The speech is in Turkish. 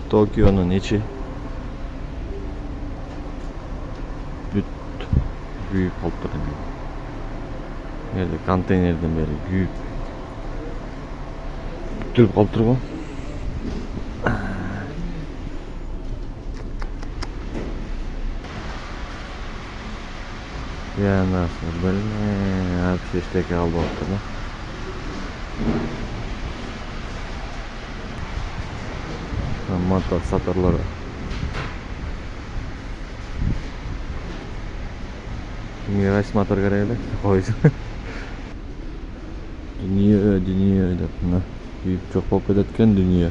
Tokyo'nun içi büyük koltuklu. Nerede konteynerden beri büyük. Türk koltuğu. Ya nasıl böyle hep işte kaldı ortada. Motor satırları. Niye motor garayla koydu. Dünya dep buna. Büyük çok pop etken dünya.